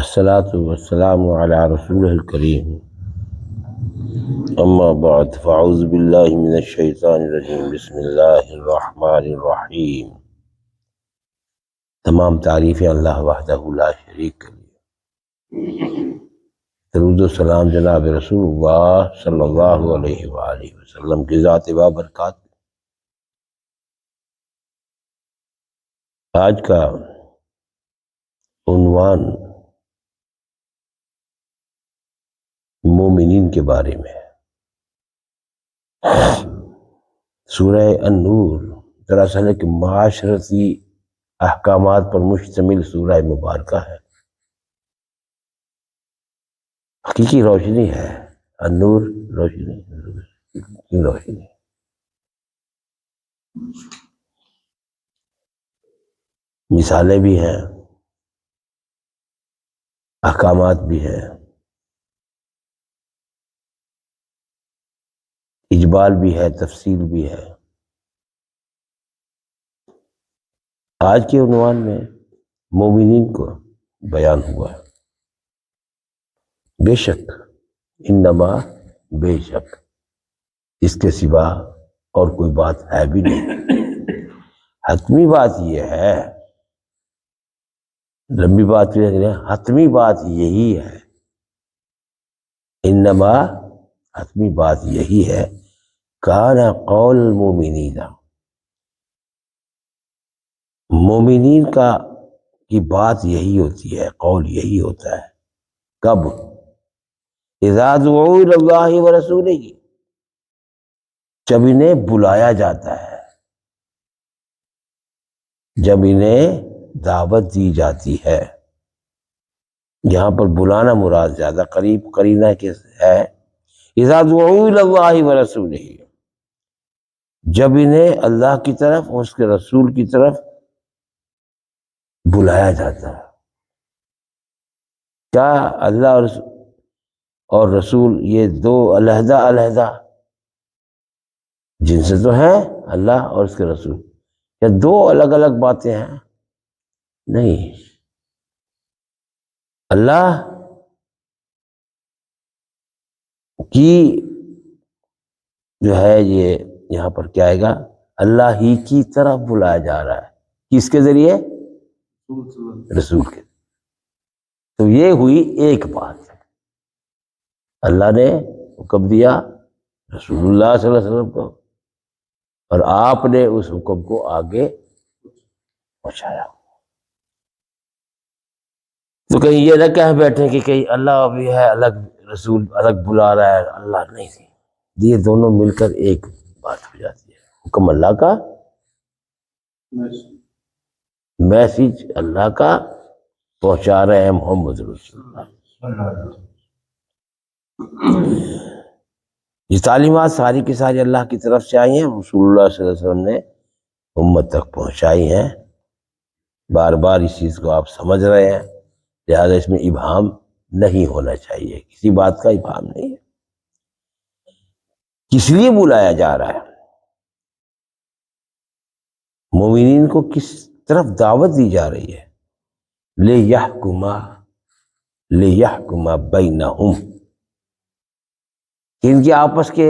الصلاة والسلام على رسوله الكريم اما بعد فاعوذ باللہ من الشیطان الرجیم بسم اللہ الرحمن الرحیم۔ تمام تعریفیں اللہ وحدہ لا شریک کے لیے، درود و سلام جناب رسول اللہ صلی اللہ علیہ وآلہ وسلم کی ذات بابرکات۔ آج کا عنوان مومنین کے بارے میں ہے۔ سورہ النور دراصل ایک معاشرتی احکامات پر مشتمل سورہ مبارکہ ہے، حقیقی روشنی ہے۔ النور روشنی مثالیں بھی ہیں، احکامات بھی ہیں، اجمال بھی ہے، تفصیل بھی ہے۔ آج کے عنوان میں مومنین کو بیان ہوا ہے۔ بے شک، انما، بے شک، اس کے سوا اور کوئی بات ہے بھی نہیں۔ حتمی بات یہ ہے، لمبی بات نہیں، حتمی بات یہی ہے۔ انما، حتمی بات یہی ہے، کان قول المومنین، مومنین کی بات یہی ہوتی ہے، قول یہی ہوتا ہے۔ کب؟ اذا دعوا الی اللہ ورسولہ، جب انہیں بلایا جاتا ہے، جب انہیں دعوت دی جاتی ہے۔ یہاں پر بلانا مراد زیادہ قریب قرینہ کے ہے۔ اذا دعوا الی اللہ ورسولہ، جب انہیں اللہ کی طرف اور اس کے رسول کی طرف بلایا جاتا ہے۔ کیا اللہ اور رسول یہ دو علیحدہ علیحدہ جن سے تو ہیں، اللہ اور اس کے رسول، یا دو الگ الگ باتیں ہیں؟ نہیں، اللہ کی جو ہے یہ یہاں پر کیا آئے گا، اللہ ہی کی طرف بلایا جا رہا ہے۔ کس کے ذریعے؟ رسول کے۔ تو یہ ہوئی ایک بات، اللہ نے حکم دیا رسول اللہ صلی اللہ علیہ وسلم کو، اور آپ نے اس حکم کو آگے پہنچایا۔ تو کہیں یہ نہ کہہ بیٹھے کہ کہیں اللہ بھی ہے الگ، رسول الگ بلا رہا ہے، اللہ نہیں تھی۔ یہ دونوں مل کر ایک بات ہو جاتی ہے۔ حکم اللہ کا، میسج اللہ کا پہنچا رہے ہیں محمد رسول اللہ۔ یہ تعلیمات ساری کی ساری اللہ کی طرف سے آئی ہیں، رسول اللہ صلی اللہ علیہ وسلم نے امت تک پہنچائی ہیں۔ بار بار اس چیز کو آپ سمجھ رہے ہیں، لہذا اس میں ابہام نہیں ہونا چاہیے، کسی بات کا ابہام نہیں ہے۔ کس لیے بلایا جا رہا ہے؟ مومنین کو کس طرف دعوت دی جا رہی ہے؟ لِيَحْكُمَ بَيْنَهُمْ، کہ ان کے آپس کے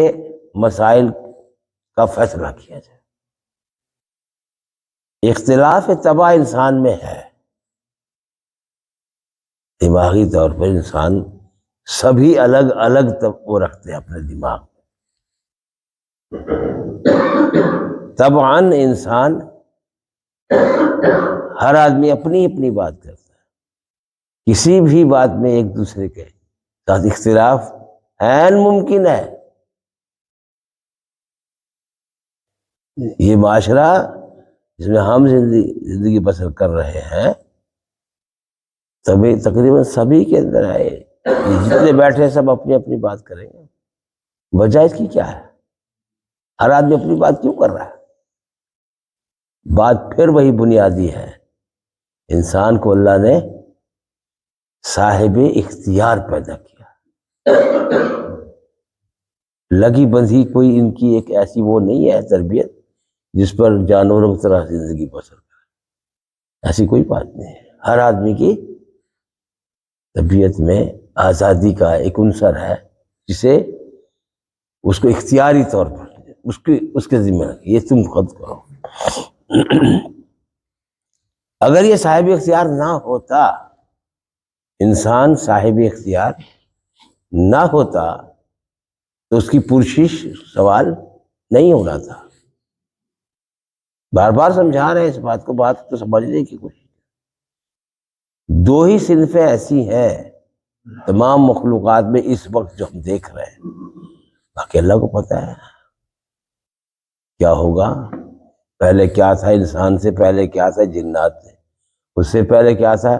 مسائل کا فیصلہ کیا جائے۔ اختلاف طبع انسان میں ہے، دماغی طور پر انسان سبھی الگ الگ وہ رکھتے ہیں اپنے دماغ میں۔ طبعاً انسان، ہر آدمی اپنی اپنی بات کرتا ہے، کسی بھی بات میں ایک دوسرے کے ساتھ اختلاف عین ممکن ہے۔ یہ معاشرہ جس میں ہم زندگی بسر کر رہے ہیں، تقریباً سبھی کے اندر ہے، جتنے بیٹھے سب اپنی اپنی بات کریں گے۔ وجہ اس کی کیا ہے؟ ہر آدمی اپنی بات کیوں کر رہا ہے؟ بات پھر وہی بنیادی ہے، انسان کو اللہ نے صاحب اختیار پیدا کیا۔ لگی بندھی کوئی ان کی ایک ایسی وہ نہیں ہے تربیت جس پر جانوروں کی طرح زندگی بسر کرے، ایسی کوئی بات نہیں ہے۔ ہر آدمی کی طبیعت میں آزادی کا ایک عنصر ہے جسے اس کو اختیاری طور پر اس کے ذمہ یہ تم خود کرو۔ اگر یہ صاحب اختیار نہ ہوتا، انسان صاحب اختیار نہ ہوتا تو اس کی پرشش سوال نہیں ہونا تھا۔ بار بار سمجھا رہے ہیں اس بات کو، بات تو سمجھنے کی کوشش۔ دو ہی صنفیں ایسی ہیں تمام مخلوقات میں اس وقت جو ہم دیکھ رہے ہیں، باقی اللہ کو پتہ ہے کیا ہوگا۔ پہلے کیا تھا انسان سے، پہلے کیا تھا جنات سے، اس سے پہلے کیا تھا۔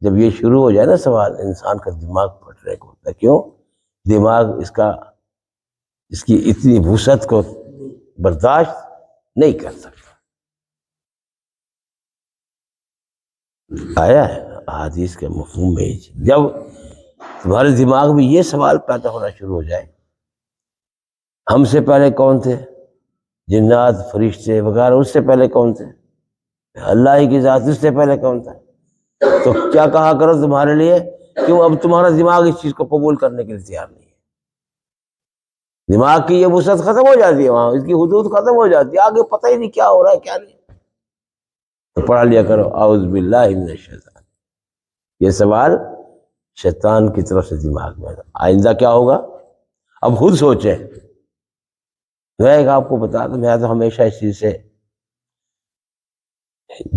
جب یہ شروع ہو جائے نا سوال، انسان کا دماغ پھٹنے کو ہوتا ہے۔ کیوں؟ دماغ اس کی اتنی وسعت کو برداشت نہیں کر سکتا۔ آیا ہے احادیث کے مفہوم میں جب تمہارے دماغ میں یہ سوال پیدا ہونا شروع ہو جائے، ہم سے پہلے کون تھے؟ جنات، فرشتے وغیرہ، اس سے پہلے کون تھے؟ اللہ ہی کی ذات، اس سے پہلے کون تھا؟ تو کیا کہا کرو تمہارے لیے، کیوں اب تمہارا دماغ اس چیز کو قبول کرنے کے لیے تیار نہیں ہے۔ دماغ کی یہ وسعت ختم ہو جاتی ہے، وہاں اس کی حدود ختم ہو جاتی ہے، آگے پتہ ہی نہیں کیا ہو رہا ہے کیا نہیں۔ تو پڑھا لیا کرو اعوذ باللہ من الشیطان۔ یہ سوال شیطان کی طرف سے دماغ میں۔ آئندہ کیا ہوگا اب خود سوچیں۔ میں ایک آپ کو بتا دوں، میں تو ہمیشہ اس چیز سے،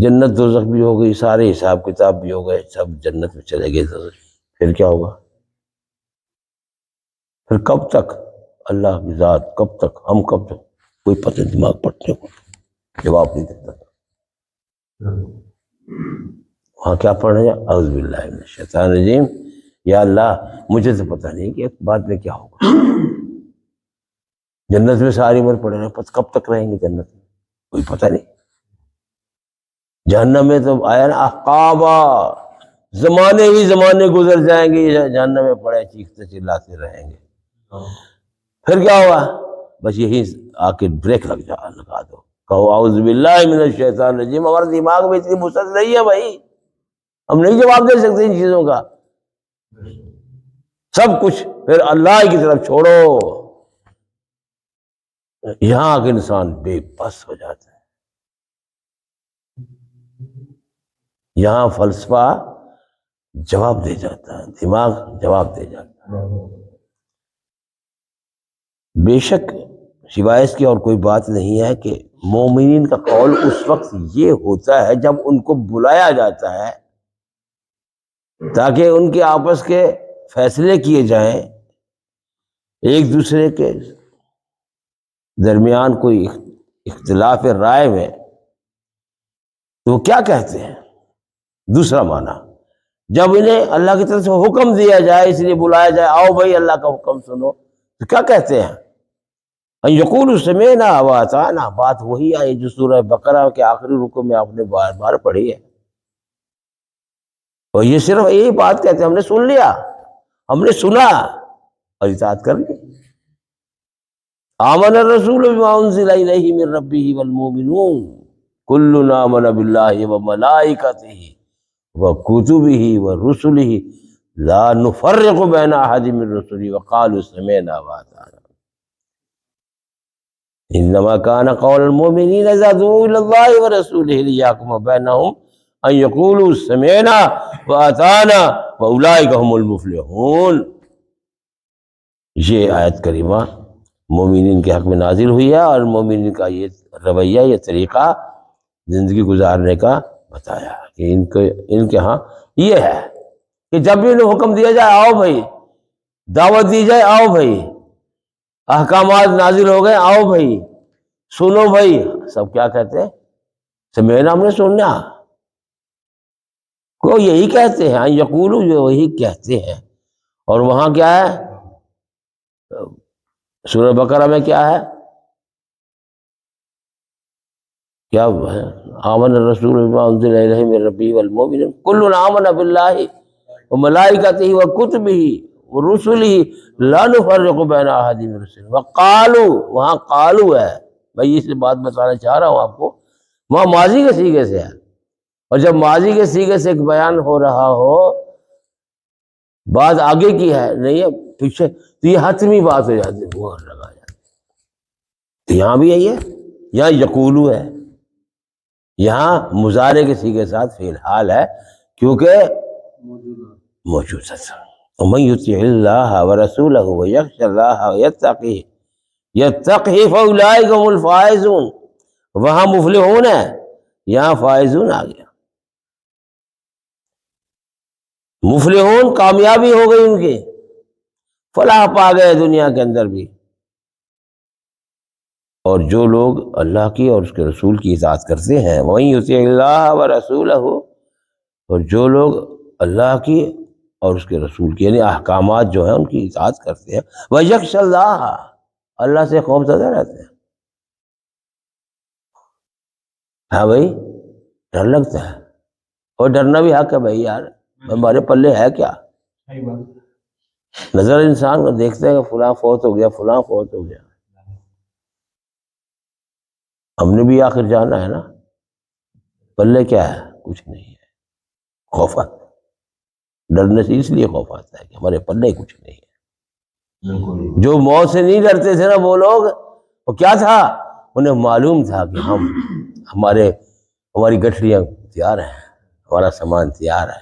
جنت دوزخ بھی ہو گئی، سارے حساب کتاب بھی ہو گئے، سب جنت میں چلے گئے، پھر کیا ہوگا؟ پھر کب تک اللہ کی ذات، کب تک ہم، کب تک؟ کوئی پتہ دماغ پٹنے کو جواب نہیں دیتا۔ وہاں کیا پڑھنا ہے؟ اعوذ باللہ من الشیطان الرجیم، یا اللہ مجھے تو پتہ نہیں کہ بعد میں کیا ہوگا۔ جنت میں ساری عمر پڑے رہے، کب تک رہیں گے جنت میں کوئی پتہ نہیں۔ جہنم میں تو آیا نا احقابا، زمانے ہی زمانے گزر جائیں گے، جہنم میں پڑے چیختے چلاتے رہیں گے۔ پھر کیا ہوا؟ بس یہی آ کے بریک لگا دو، کہو اعوذ باللہ من الشیطان الرجیم۔ ہمارے دماغ میں اتنی وسعت نہیں ہے بھائی، ہم نہیں جواب دے سکتے ان چیزوں کا۔ سب کچھ پھر اللہ کی طرف چھوڑو۔ یہاں کے انسان بے بس ہو جاتا ہے۔ یہاں فلسفہ جواب دے جاتا ہے، دماغ جواب دے جاتا ہے۔ بے شک سوائے اس کی اور کوئی بات نہیں ہے کہ مومنین کا قول اس وقت یہ ہوتا ہے جب ان کو بلایا جاتا ہے تاکہ ان کے آپس کے فیصلے کیے جائیں، ایک دوسرے کے درمیان کوئی اختلاف رائے میں، تو وہ کیا کہتے ہیں؟ دوسرا معنی، جب انہیں اللہ کی طرف سے حکم دیا جائے، اس لیے بلایا جائے، آؤ بھائی اللہ کا حکم سنو، تو کیا کہتے ہیں؟ یقولوا سمعنا واطعنا۔ بات وہی آئی جو سورہ بقرہ کے آخری رکوع میں آپ نے بار بار پڑھی ہے، اور یہ صرف یہی بات کہتے ہیں، ہم نے سن لیا، ہم نے سنا اور اطاعت کر لی۔ آمن الرسول بما انزل الیہ من ربہ والمؤمنون کل آمن باللہ وملائکتہ وکتبہ ورسلہ لا نفرق بین احد من رسلہ وقالوا سمعنا واطعنا انما كان قول المؤمنین اذا دعوا الى اللہ ورسولہ لیحکم بینہم ان یقولوا سمعنا واطعنا واولئک هم المفلحون۔ یہ آیت کریمہ مومنین کے حق میں نازل ہوئی ہے، اور مومنین کا یہ رویہ، یہ طریقہ زندگی گزارنے کا بتایا کہ ان کے ہاں یہ ہے کہ جب بھی انہیں حکم دیا جائے آؤ بھائی، دعوت دی جائے آؤ بھائی، احکامات نازل ہو گئے آؤ بھائی، سنو بھائی، سب کیا کہتے ہیں؟ سمعنا، ہم نے سننا کو یہی کہتے ہیں، یقولو جو وہی کہتے ہیں۔ اور وہاں کیا ہے سورہ بقرہ میں کیا ہے؟ کیا ہے؟ آمن الرسول بما انزل الیہ من ربہ والمؤمنون کل آمن باللہ وملائکتہ وکتبہ ورسلہ لا نفرق بین احد من رسلہ وقالوا، وہاں قالوا ہے، میں یہ بات بتانا چاہ رہا ہوں آپ کو، وہاں ماضی کے صیغے سے ہے، اور جب ماضی کے صیغے سے ایک بیان ہو رہا ہو بات آگے کی ہے نہیں ہے پیچھے، تو یہ حتمی بات ہو جاتی ہے، وہ لگا جاتی ہے۔ تو یہاں بھی یہی ہے، یہاں یقولو ہے، یہاں مضارع کے صیغے کے ساتھ فعل حال ہے کیونکہ موجود ہے۔ ومن یطع اللہ ورسولہ ویخشى اللہ یتقہ فاولئک هم الفائزون، وہاں مفلحون ہے، یہاں فائزون آ گیا، مفلحون کامیابی ہو گئی ان کی، فلاح پا گئے دنیا کے اندر بھی۔ اور جو لوگ اللہ کی اور اس کے رسول کی اطاعت کرتے ہیں، وَمَن یُطِعِ اللَّهَ وَرَسُولَهُ، اور جو لوگ اللہ کی اور اس کے رسول کی یعنی احکامات جو ہیں ان کی اطاعت کرتے ہیں، وَيَخْشَ اللَّهَ، اللہ سے خوف زدہ رہتے ہیں۔ ہاں بھائی ڈر لگتا ہے، اور ڈرنا بھی حق ہے بھائی، یار ہمارے پلے ہے کیا؟ نظر انسان کو دیکھتے ہیں کہ فلاں فوت ہو گیا، فلاں فوت ہو گیا، ہم نے بھی آخر جانا ہے نا، پلے کیا ہے؟ کچھ نہیں ہے، خوف آتا ہے، ڈرنے سے اس لیے خوف آتا ہے کہ ہمارے پلے کچھ نہیں ہے۔ جو موت سے نہیں ڈرتے تھے نا وہ لوگ، وہ کیا تھا؟ انہیں معلوم تھا کہ ہماری گٹھڑیاں تیار ہیں، ہمارا سامان تیار ہے،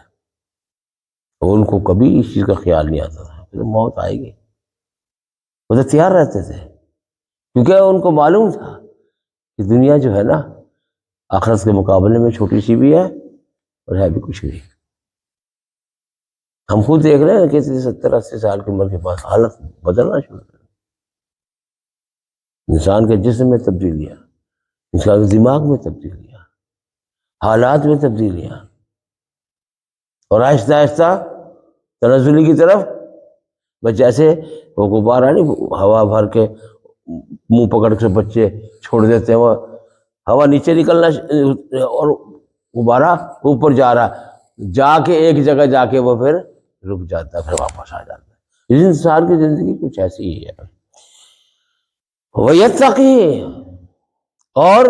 اور ان کو کبھی اس چیز کا خیال نہیں آتا تھا کہ موت آئے گی، وہ تو تیار رہتے تھے کیونکہ ان کو معلوم تھا کہ دنیا جو ہے نا آخرت کے مقابلے میں چھوٹی سی بھی ہے اور ہے بھی کچھ نہیں۔ ہم خود دیکھ رہے ہیں کہ 70-80 سال کی عمر کے بعد حالت بدلنا شروع ہو، انسان کے جسم میں تبدیلیاں، انسان کے دماغ میں تبدیلیاں، حالات میں تبدیلیاں، اور آہستہ آہستہ تنزلی کی طرف، بس جیسے وہ غبارہ نہیں ہوا بھر کے منہ پکڑ کے بچے چھوڑ دیتے ہیں، وہ ہوا نیچے نکلنا اور غبارہ اوپر جا رہا، جا کے ایک جگہ جا کے وہ پھر رک جاتا ہے، پھر واپس آ جاتا ہے۔ اس انسان کی زندگی کچھ ایسی ہی ہے۔ وَيَتَّقِي، اور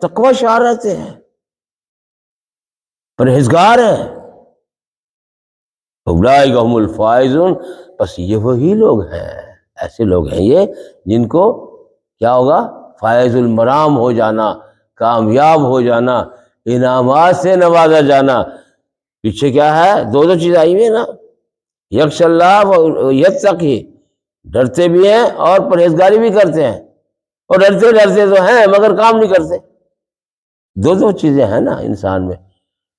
تقوی شعار رہتے ہیں، پرہیزگار ہیں، اولئک هم الفائزون، بس یہ وہی لوگ ہیں، ایسے لوگ ہیں یہ جن کو کیا ہوگا؟ فائز المرام ہو جانا، کامیاب ہو جانا، انعامات سے نوازا جانا۔ پیچھے کیا ہے؟ دو چیز آئی ہوئی ہے نا، یخش اللہ و یتقی، ڈرتے بھی ہیں اور پرہیزگاری بھی کرتے ہیں، اور ڈرتے تو ہیں مگر کام نہیں کرتے۔ دو چیزیں ہیں نا انسان میں،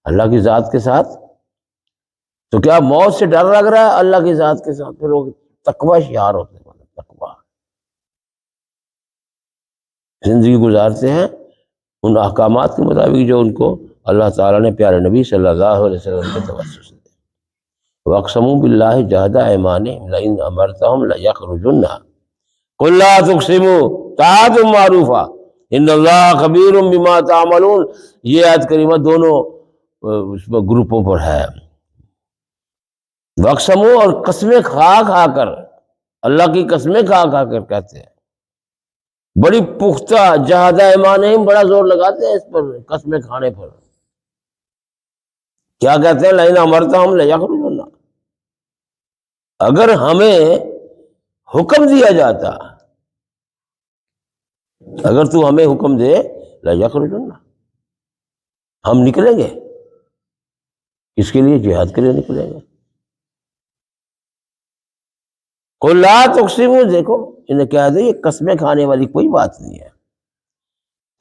اللہ کی ذات کے ساتھ تو کیا موت سے ڈر لگ رہا ہے، اللہ کی ذات کے ساتھ پھر وہ تقوی شعار ہوتے ہیں، تقوی زندگی گزارتے ہیں ان احکامات کے مطابق جو ان کو اللہ تعالیٰ نے پیارے نبی صلی اللہ علیہ وسلم کے توسط سے دے۔ وَاقْسَمُوا بِاللَّهِ جَهْدَ أَيْمَانِهِمْ لَئِنْ أَمَرْتَهُمْ لَيَخْرُجُنَّ قُل لَّا تُقْسِمُوا طَاعَةٌ مَّعْرُوفَةٌ إِنَّ اللَّهَ خَبِيرٌ بِمَا تَعْمَلُونَ۔ یہ آیت کریمہ دونوں اس میں گروپوں پر ہے۔ وَاقْسَمُوا، اور قسمیں کھا کھا کر، اللہ کی قسمیں کھا کھا کر کہتے ہیں، بڑی پختہ جہاد ایمانہم، بڑا زور لگاتے ہیں اس پر، قسمیں کھانے پر۔ کیا کہتے ہیں؟ لئن امرتہم لیخرجن، اگر ہمیں حکم دیا جاتا، اگر تو ہمیں حکم دے، لیخرجن، ہم نکلیں گے۔ اس کے لیے جہاد کے لیے نکلیں گے۔ قل لا تقسموا، دیکھو انہیں کہہ دے یہ قسمیں کھانے والی کوئی بات نہیں ہے،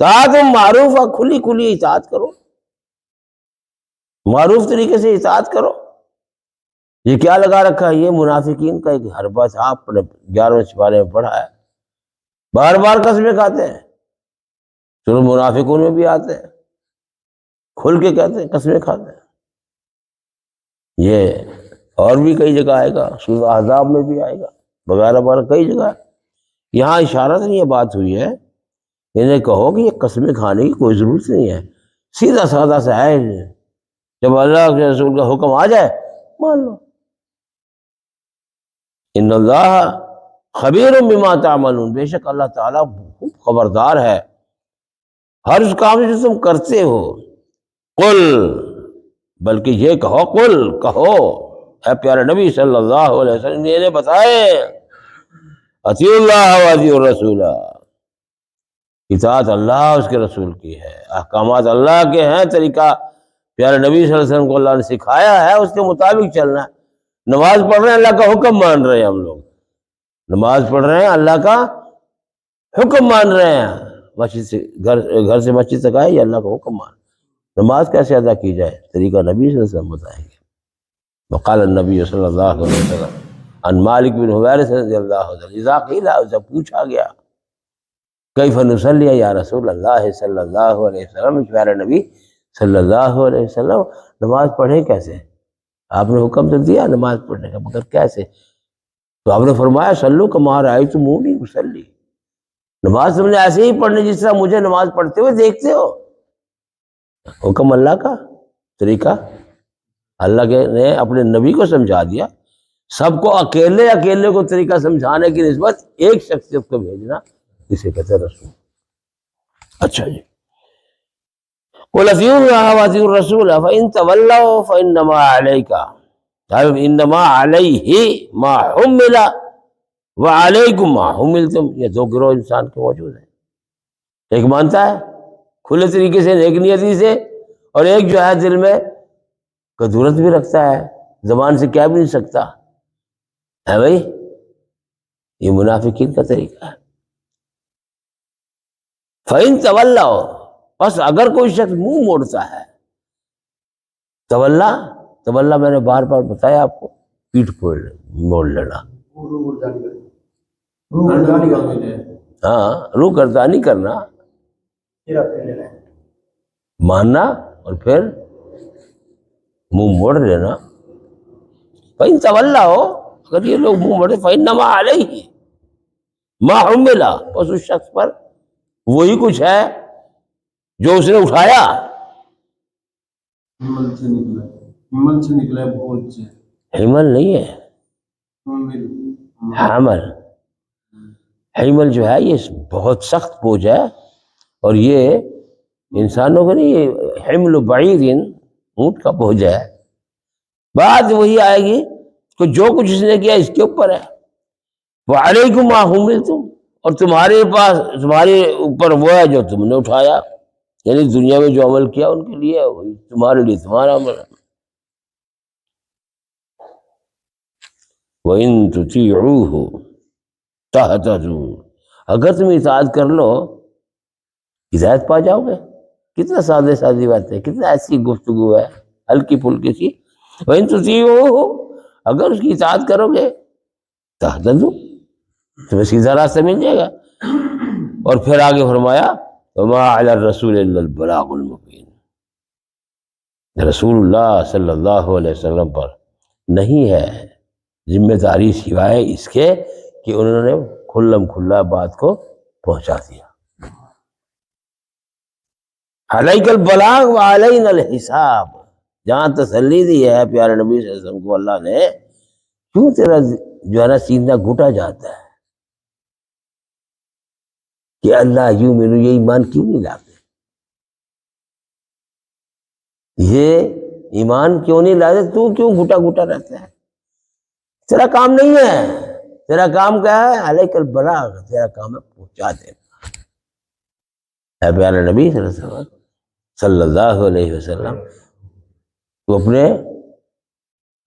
طاعت معروف، کھلی کھلی اطاعت کرو، معروف طریقے سے اطاعت کرو۔ یہ کیا لگا رکھا ہے؟ یہ منافقین کا ایک حربہ تھا، آپ نے 11ویں سپارے میں پڑھا ہے، بار بار قسمیں کھاتے ہیں، چلو منافقون میں بھی آتے ہیں، کھل کے کہتے ہیں قسمیں کھاتے ہیں۔ یہ اور بھی کئی جگہ آئے گا، سورۃ احزاب میں بھی آئے گا، وغیرہ وغیرہ کئی جگہ۔ یہاں اشارت نہیں، یہ بات ہوئی ہے، انہیں کہو کہ یہ قسمیں کھانے کی کوئی ضرورت نہیں ہے، سیدھا سادہ سا ہے، جب اللہ کے رسول کا حکم آ جائے مان لو۔ ان اللہ خبیر بما تعملون، بے شک اللہ تعالیٰ خوب خبردار ہے ہر اس کام جو تم کرتے ہو۔ قل، بلکہ یہ کہو، قل کہو، اے پیارے نبی صلی اللہ علیہ وسلم نے انہیں بتائے اطیعوا اللہ و اطیعوا الرسول، اطاعت اللہ اس کے رسول کی ہے، احکامات اللہ کے ہیں، طریقہ پیارے نبی صلی اللہ علیہ وسلم کو اللہ نے سکھایا ہے، اس کے مطابق چلنا ہے۔ نماز پڑھ رہے ہیں اللہ کا حکم مان رہے ہیں، ہم لوگ نماز پڑھ رہے ہیں اللہ کا حکم مان رہے ہیں، مسجد سے گھر سے مسجد تک آئے یہ اللہ کا حکم مان، نماز کیسے ادا کی جائے طریقہ نبی صلی اللہ علیہ وسلم بتائیں گے۔ وقال النبی صلی اللہ علیہ وسلم عن مالک بن حویرث رضی اللہ عنہ اذا قیل، اسے پوچھا گیا کیف نصلی یا رسول اللہ صلی اللہ علیہ وسلم، پیارے نبی صلی اللہ علیہ وسلم نماز پڑھیں کیسے؟ آپ نے حکم تو دیا نماز پڑھنے کا، مگر کیسے؟ تو آپ نے فرمایا صلو کما رأیتمونی اصلی، نماز تم نے ایسے ہی پڑھنی جس طرح مجھے نماز پڑھتے ہوئے دیکھتے ہو۔ حکم اللہ کا، طریقہ اللہ کے نے اپنے نبی کو سمجھا دیا، سب کو اکیلے کو طریقہ سمجھانے کی نسبت ایک شخصیت کو بھیجنا، اسے کہتے ہیں رسول۔ اچھا جی، قل اطیعوا اللہ واطیعوا الرسول فإن تولوا فإنما علیک، انما علیہ ما حمل وعلیکم ما حملتم، یہ دو گروہ انسان کے موجود ہیں، ایک مانتا ہے کھلے طریقے سے نیک نیتی سے، اور ایک جو ہے دل میں کدورت بھی رکھتا ہے، زبان سے کہہ بھی نہیں سکتا ہے بھائی، یہ منافقین کا طریقہ ہے۔ فَإِن تَوَلَّوْا، بس اگر کوئی شخص منہ موڑتا ہے، تولا میں نے بار بار بتایا آپ کو، پیٹھ موڑ لینا، ہاں روح گردانی کرنا، ماننا اور پھر منہ موڑ لینا۔ فَإِن تَوَلَّوْا، اگر یہ لوگ منہ موڑے، فَإِنَّمَا عَلَيْهِ مَا حُمِّلَ، بس اس شخص پر وہی کچھ ہے جو اس نے اٹھایا۔ ہمل سے نکلا بوجھ، حمل نہیں ہے، حمل، حمل جو ہے یہ بہت سخت بوجھ ہے، اور یہ انسانوں کو نہیں، یہ حمل بعیر، اونٹ کا بوجھ ہے۔ بات وہی آئے گی کہ جو کچھ اس نے کیا اس کے اوپر ہے، وعلیکم ما حملتم، اور تمہارے پاس تمہارے اوپر وہ ہے جو تم نے اٹھایا، یعنی دنیا میں جو عمل کیا ان کے لیے ہے، وہی تمہارے لیے تمہارا عمل ہے۔ وَإِن تُطِيعُوهُ تَهْتَدُوا، اگر تم اطاعت کر لو ہدایت پا جاؤ گے۔ کتنا سادی بات ہے، کتنا ایسی گفتگو ہے ہلکی پھلکی سی۔ وَإِن تُطِيعُوهُ، اگر اس کی اطاعت کرو گے تَهْتَدُوا، تمہیں سیدھا راستہ مل جائے گا۔ اور پھر آگے فرمایا وَمَا عَلَى الرَّسُولِ إِلَّا الْبَلَاغُ الْمُبِينُ، رسول اللہ صلی اللہ علیہ وسلم پر نہیں ہے ذمہ داری سوائے اس کے کہ انہوں نے کھلم کھلا بات کو پہنچا دیا۔ علیک البلاغ وعلینا الحساب، جہاں تسلی دی ہے پیارے نبی صلی اللہ علیہ وسلم کو اللہ نے، کیوں تیرا جو ہے نا سینہ گھٹا جاتا ہے کہ اللہ یؤمن، یہ ایمان کیوں نہیں لاتے، یہ ایمان کیوں نہیں لاتے، تو کیوں گھٹا گھٹا رہتا ہے؟ تیرا کام نہیں ہے، تیرا کام کیا ہے؟ علیک البلاغ، تیرا کام ہے پہنچا دینا۔ اے پیارے نبی صلی اللہ علیہ وسلم، تو اپنے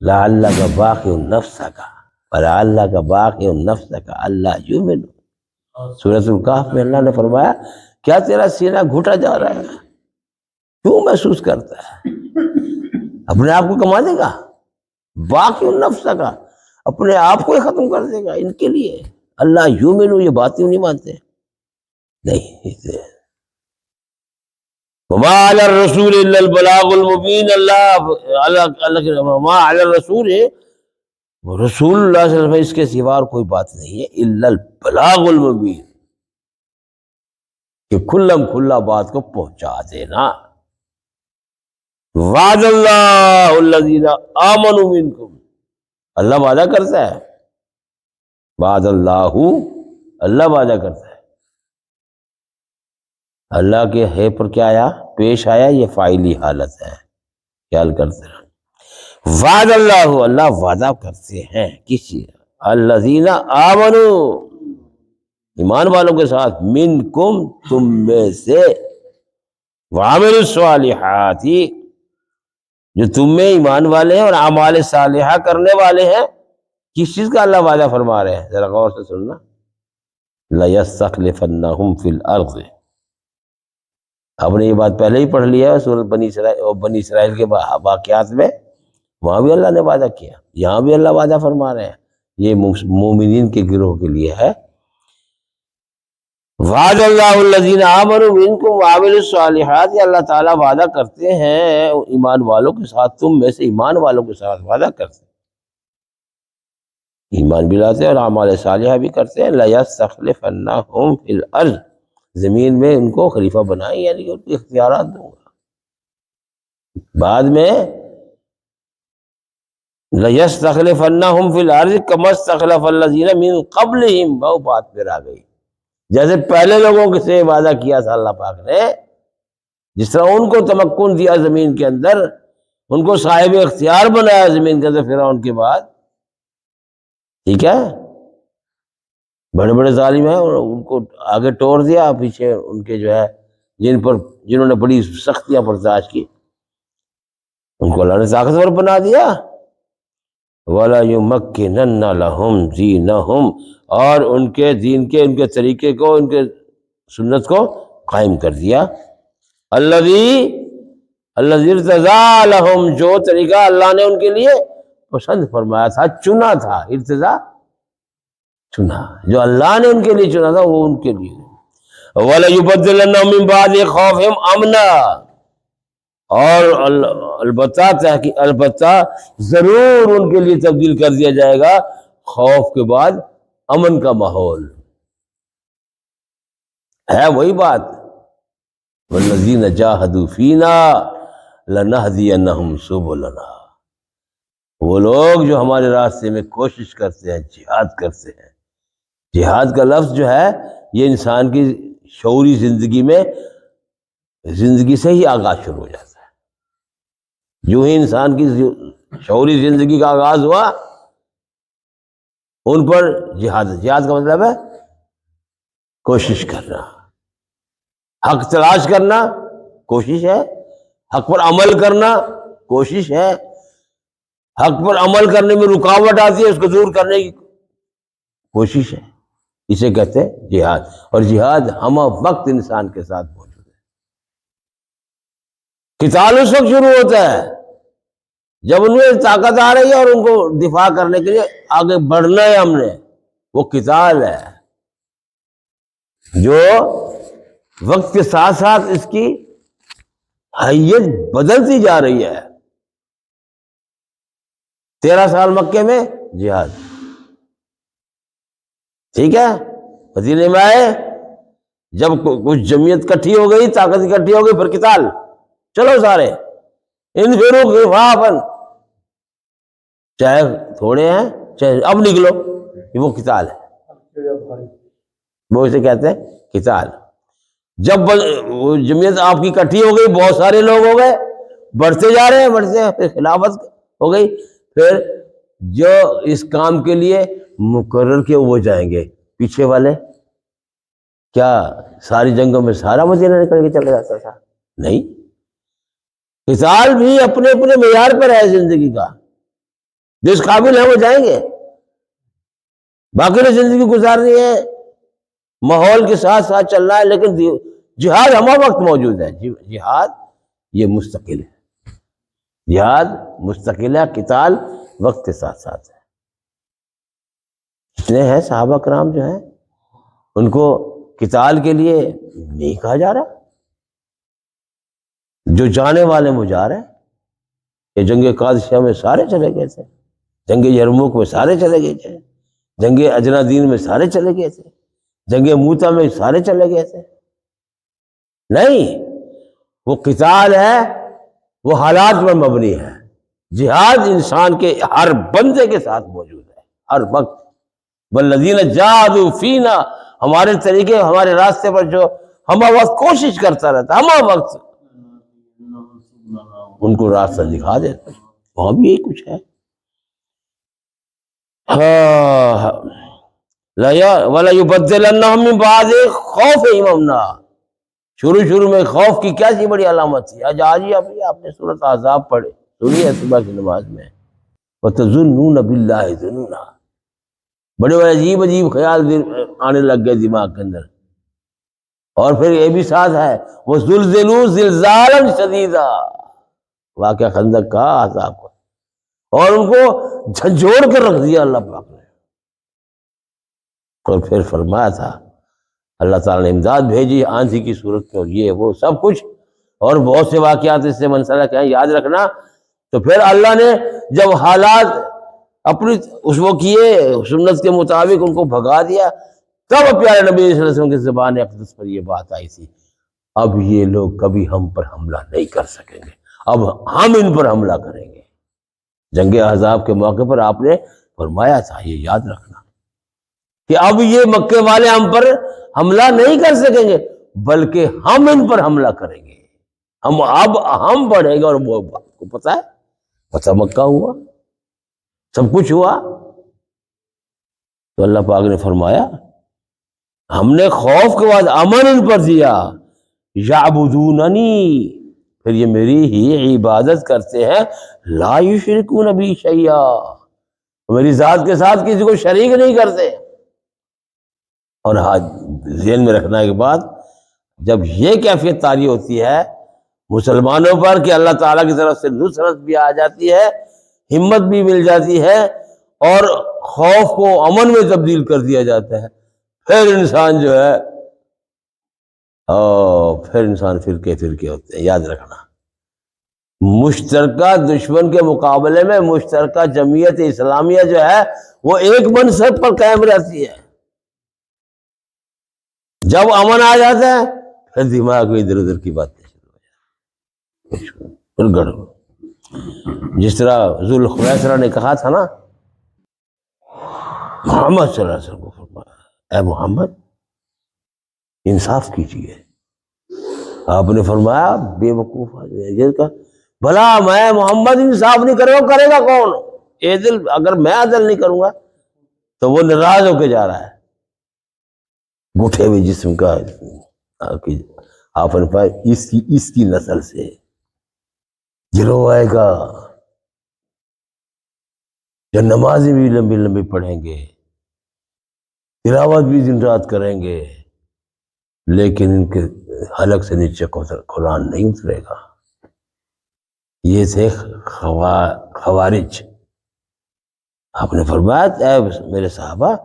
لعلک باخع نفسک، ولعلک باخع نفسک الا یؤمنوا، سورۃ الکہف میں اللہ نے فرمایا کیا تیرا سینہ گھٹا جا رہا ہے، کیوں محسوس کرتا ہے؟ اپنے آپ کو کما دے گا، باقی نفس کا، اپنے آپ کو ہی ختم کر دے گا ان کے لیے۔ اللہ یؤمنو، یہ باتیں نہیں مانتے، نہیں۔ وما علی الرسول الا البلاغ المبین، وما علی الرسول، رسول اللہ صلی اللہ علیہ وسلم اس کے سوا اور کوئی بات نہیں ہے، الا البلاغ المبین، کہ کھلم کھلا بات کو پہنچا دینا۔ وعد اللہ الذین آمنوا منکم، اللہ وعدہ کرتا ہے، وعد اللہ وعدہ کرتا ہے۔ اللہ کے ہے پر کیا آیا، پیش آیا، یہ فاعلی حالت ہے، خیال کرتے رہنا۔ وعد اللہ، اللہ وعدہ کرتے ہیں کس چیز؟ الذین آمنوا، ایمان والوں کے ساتھ، منکم، تم میں سے، وعملوا الصالحات، جو تم میں ایمان والے ہیں اور اعمال صالحہ کرنے والے ہیں. کس چیز کا اللہ وعدہ فرما رہے ہیں؟ ذرا غور سے سننا. لَيَسْتَخْلِفَنَّهُمْ فِي الْأَرْضِ، آپ نے یہ بات پہلے ہی پڑھ لیا ہے سورۃ بنی اسرائیل کے واقعات میں، وہاں بھی اللہ نے وعدہ کیا، یہاں بھی اللہ وعدہ فرما رہے ہیں. یہ مومنین کے گروہ کے لیے ہے. وعد اللہ الذین آمنوا منکم وعملوا الصالحات، اللہ تعالیٰ وعدہ کرتے ہیں ایمان والوں کے ساتھ، تم میں سے ایمان والوں کے ساتھ وعدہ کرتے ہیں، ایمان بھی لاتے ہیں اور اعمال صالحہ بھی کرتے ہیں. لَيَسْتَخْلِفَنَّهُمْ فِي الْأَرْضِ، زمین میں ان کو خلیفہ بنائیں، یعنی کہ ان کو اختیارات دوں گا. بعد میں لَيَسْتَخْلِفَنَّهُمْ فِي الْأَرْضِ كَمَا اسْتَخْلَفَ الَّذِينَ مِن قَبْلِهِمْ، وہ بات پھر آ گئی. جیسے پہلے لوگوں سے وعدہ کیا تھا اللہ پاک نے، جس طرح ان کو تمکن دیا زمین کے اندر، ان کو صاحب اختیار بنایا زمین کے اندر فرعون کے بعد، ٹھیک ہے، بڑے بڑے ظالم ہیں، اور ان کو آگے توڑ دیا، پیچھے ان کے جو ہے جنہوں نے بڑی سختیاں برداشت کی، ان کو اللہ نے طاقتور بنا دیا. وَلَيُمَكِّنَنَّ لَهُمْ دِينَهُمْ، اور ان کے دین کے، ان کے طریقے کو، ان کے سنت کو قائم کر دیا. الذی ارتضیٰ لہم، جو طریقہ اللہ نے ان کے لیے پسند فرمایا تھا، چنا تھا. ارتضیٰ چنا، جو اللہ نے ان کے لیے چنا تھا وہ ان کے لیے. وَلَيُبَدِّلَنَّهُم مِّن بَعْدِ خَوْفِهِمْ أَمْنًا، اور البتہ ضرور ان کے لیے تبدیل کر دیا جائے گا خوف کے بعد امن کا ماحول. ہے وہی بات، وَالَّذِينَ جَاهَدُوا فِينَا لَنَهْدِيَنَّهُمْ سُبُلَنَا، وہ لوگ جو ہمارے راستے میں کوشش کرتے ہیں، جہاد کرتے ہیں. جہاد کا لفظ جو ہے یہ انسان کی شعوری زندگی سے ہی آغاز شروع ہو جاتا ہے. جو ہی انسان کی شعوری زندگی کا آغاز ہوا، ان پر جہاد کا مطلب ہے کوشش کرنا، حق تلاش کرنا کوشش ہے، حق پر عمل کرنا کوشش ہے، حق پر عمل کرنے میں رکاوٹ آتی ہے اس کو دور کرنے کی کوشش ہے. اسے کہتے ہیں جہاد. اور جہاد ہمہ وقت انسان کے ساتھ موجود ہے. قتال اس وقت شروع ہوتا ہے جب ان میں طاقت آ رہی ہے اور ان کو دفاع کرنے کے لیے آگے بڑھنا ہے ہم نے، وہ قتال ہے جو وقت کے ساتھ ساتھ اس کی حیت بدلتی جا رہی ہے. 13 سال مکے میں جہاد، ٹھیک ہے، مدینے میں آئے، جب کچھ جمعیت کٹھی ہو گئی، طاقت اکٹھی ہو گئی، پھر قتال، چلو سارے انفروا خفافا، چاہے تھوڑے ہیں چاہے اب نکلو، وہ قتال ہے، وہ اسے کہتے ہیں قتال. جب جمعیت آپ کی کٹھی ہو گئی، بہت سارے لوگ ہو گئے، بڑھتے جا رہے ہیں، پھر خلافت ہو گئی، پھر جو اس کام کے لیے مقرر کیے وہ جائیں گے، پیچھے والے کیا ساری جنگوں میں سارا مدینہ نکل کے چلا جاتا تھا؟ نہیں. قتال بھی اپنے اپنے معیار پر ہے زندگی کا، جس قابل ہے وہ جائیں گے. باقی نے زندگی گزارنی ہے، ماحول کے ساتھ ساتھ چلنا ہے، لیکن جہاد ہمہ وقت موجود ہے. جہاد یہ مستقل ہے، جہاد مستقل ہے، قتال وقت کے ساتھ ساتھ ہے. اتنے ہیں صحابہ کرام جو ہیں ان کو قتال کے لیے نہیں کہا جا رہا، جو جانے والے وہ جا رہے ہیں. یہ جنگ قادسیہ میں سارے چلے گئے تھے، جنگ یرموک میں سارے چلے گئے تھے، جنگ اجنادین میں سارے چلے گئے تھے، جنگ موتا میں سارے چلے گئے تھے. نہیں، وہ قتال ہے، وہ حالات پر مبنی ہے. جہاد انسان کے ہر بندے کے ساتھ موجود ہے ہر وقت. والذین جاہدوا فینا، ہمارے طریقے، ہمارے راستے پر جو ہمہ وقت کوشش کرتا رہتا، ہمہ وقت ان کو راستہ دکھا دیتا. وہاں بھی یہی کچھ ہے. ہاں وَلَيُبَدِّلَنَّهُم مِّن بَعْدِ خَوْفِهِمْ أَمْنًا. شروع میں خوف کی کیا سی بڑی علامت تھی. آج ہی ابھی آپ نے سورۃ احزاب پڑھے سنی ہے صبح کی نماز میں. وَتَظُنُّونَ بِاللَّهِ ظُنُونًا. بڑے بڑے عجیب عجیب خیال آنے لگ گئے دماغ کے اندر. اور پھر یہ بھی ساتھ ہے وَزُلْزِلُوا زِلْزَالًا شَدِيدًا. واقعہ خندق کا عذاب کو اور ان کو جھنجھوڑ کر رکھ دیا اللہ پاک نے. اور پھر فرمایا تھا اللہ تعالیٰ نے امداد بھیجی آندھی کی صورت میں اور یہ وہ سب کچھ اور بہت سے واقعات اس سے منسلک ہیں یاد رکھنا. تو پھر اللہ نے جب حالات اپنی اس وہ کیے سنت کے مطابق ان کو بھگا دیا تب پیارے نبی صلی اللہ علیہ وسلم کی زبان اقدس پر یہ بات آئی تھی اب یہ لوگ کبھی ہم پر حملہ نہیں کر سکیں گے اب ہم ان پر حملہ کریں گے. جنگ احزاب کے موقع پر آپ نے فرمایا تھا یہ یاد رکھنا کہ اب یہ مکے والے ہم پر حملہ نہیں کر سکیں گے بلکہ ہم ان پر حملہ کریں گے. اب ہم بڑھیں گے. اور وہ کو پتہ ہے فتح مکہ ہوا سب کچھ ہوا. تو اللہ پاک نے فرمایا ہم نے خوف کے بعد امن ان پر دیا. یعبدوننی پھر یہ میری ہی عبادت کرتے ہیں لا یشرکون بی شیئا میری ذات کے ساتھ کسی کو شریک نہیں کرتے. اور ذہن میں رکھنے کے بعد جب یہ کیفیت طاری ہوتی ہے مسلمانوں پر کہ اللہ تعالیٰ کی طرف سے نصرت بھی آ جاتی ہے ہمت بھی مل جاتی ہے اور خوف کو امن میں تبدیل کر دیا جاتا ہے پھر انسان جو ہے پھر انسان فرقے ہوتے ہیں. یاد رکھنا مشترکہ دشمن کے مقابلے میں مشترکہ جمعیت اسلامیہ جو ہے وہ ایک منصب پر قائم رہتی ہے. جب امن آ جاتا ہے پھر دماغ میں ادھر ادھر کی باتیں شروع ہو پھر گڑ. جس طرح ذوالخویسرہ نے کہا تھا نا محمد صلی اللہ علیہ وسلم کو فرمایا اے محمد انصاف کیجیے. آپ نے فرمایا بے وقوف کا بھلا میں محمد انصاف نہیں کرے گا کرے گا کون. عدل اگر میں عدل نہیں کروں گا تو وہ ناراض ہو کے جا رہا ہے گٹھے ہوئے جسم کا. آپ نے فرمایا اس کی نسل سے گروہ آئے گا جو نمازیں بھی لمبی لمبی پڑھیں گے تلاوت بھی دن رات کریں گے لیکن ان کے حلق سے نیچے قرآن نہیں اترے گا. یہ تھے خوارج. آپ نے فرمایا اے میرے صحابہ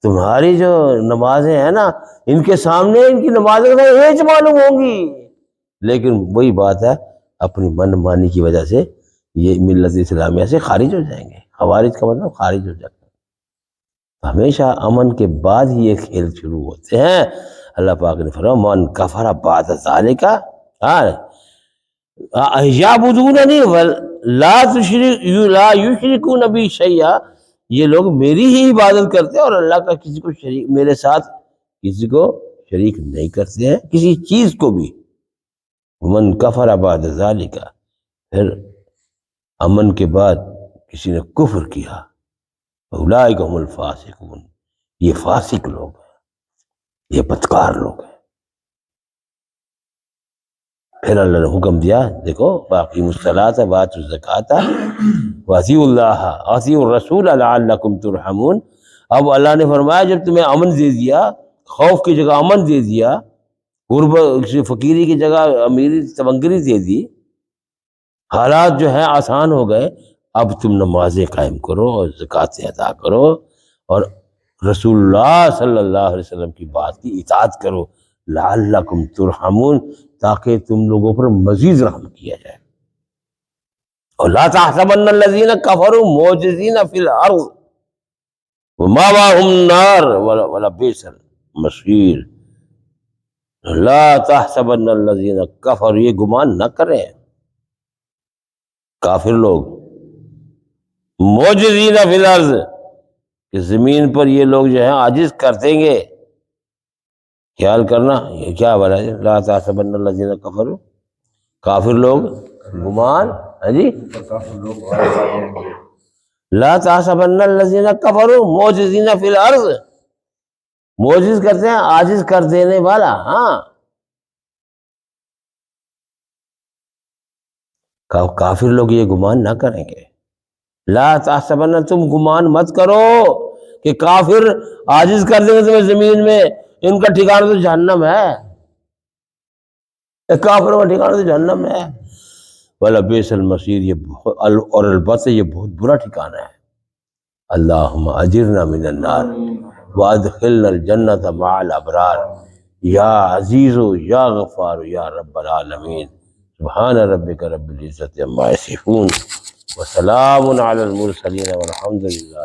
تمہاری جو نمازیں ہیں نا ان کے سامنے ان کی نمازیں ہیچ معلوم ہوں گی لیکن وہی بات ہے اپنی من مانی کی وجہ سے یہ ملت اسلامیہ سے خارج ہو جائیں گے. خوارج کا مطلب خارج ہو جائے گا. ہمیشہ امن کے بعد ہی یہ کھیل شروع ہوتے ہیں. اللہ پاک نے فرمایا من کفر بعد ذالک یعبدوننی لا یشرکون بی شیئا یہ لوگ میری ہی عبادت کرتے ہیں اور اللہ کا کسی کو شریک میرے ساتھ کسی کو شریک نہیں کرتے ہیں کسی چیز کو بھی. من کفر بعد ذالک پھر امن کے بعد کسی نے کفر کیا اولئک هم الفاسقون یہ فاسق لوگ ہیں یہ بدکار لوگ ہیں. پھر اللہ نے حکم دیا دیکھو باقی الصلاۃ وآتوا الزکاۃ واطیعوا اللہ واطیعوا الرسول لعلکم ترحمون. اب اللہ نے فرمایا جب تمہیں امن دے دیا خوف کی جگہ امن دے دیا غربت فقیری کی جگہ امیری تمنگری دے دی حالات جو ہیں آسان ہو گئے اب تم نمازیں قائم کرو اور زکوٰۃ ادا کرو اور رسول اللہ صلی اللہ علیہ وسلم کی بات کی اطاعت کرو لعلکم ترحمون تاکہ تم لوگوں پر مزید رحم کیا جائے. اور لا تحسبن الذین کفروا معجزین فی الارض ومأواہم النار ولبئس المصیر. لا تحسبن الذین کفروا یہ گمان نہ کریں کافر لوگ معجزین فی الارض کہ زمین پر یہ لوگ جو ہیں عاجز کر دیں گے. خیال کرنا یہ کیا بولا ہے لا تحسبن الذین کفروا کافر لوگ گمان ہاں جی کافی لوگ غالب آ جائیں گے. لا تحسبن الذین کفروا معجزین فی الارض، معجز کرتے ہیں عاجز کر دینے والا. ہاں کافر لوگ یہ گمان نہ کریں گے. لا تحسبن، تم گمان مت کرو کہ کافر عاجز کر دیں گے تمہیں زمین میں، ان کا ٹھکانہ تو جہنم ہے. کافروں کا ٹھکانہ تو جہنم ہے. وَلَبِئْسَ الْمَصِيرُ، یہ اور البتہ یہ بہت برا ٹھکانہ ہے. اللہم اجرنا من النار وادخلنا الجنة مع الابرار یا عزیز یا غفار یا رب العالمین. سبحان ربک رب العزت عما یصفون وسلام علی المرسلین والحمد للہ.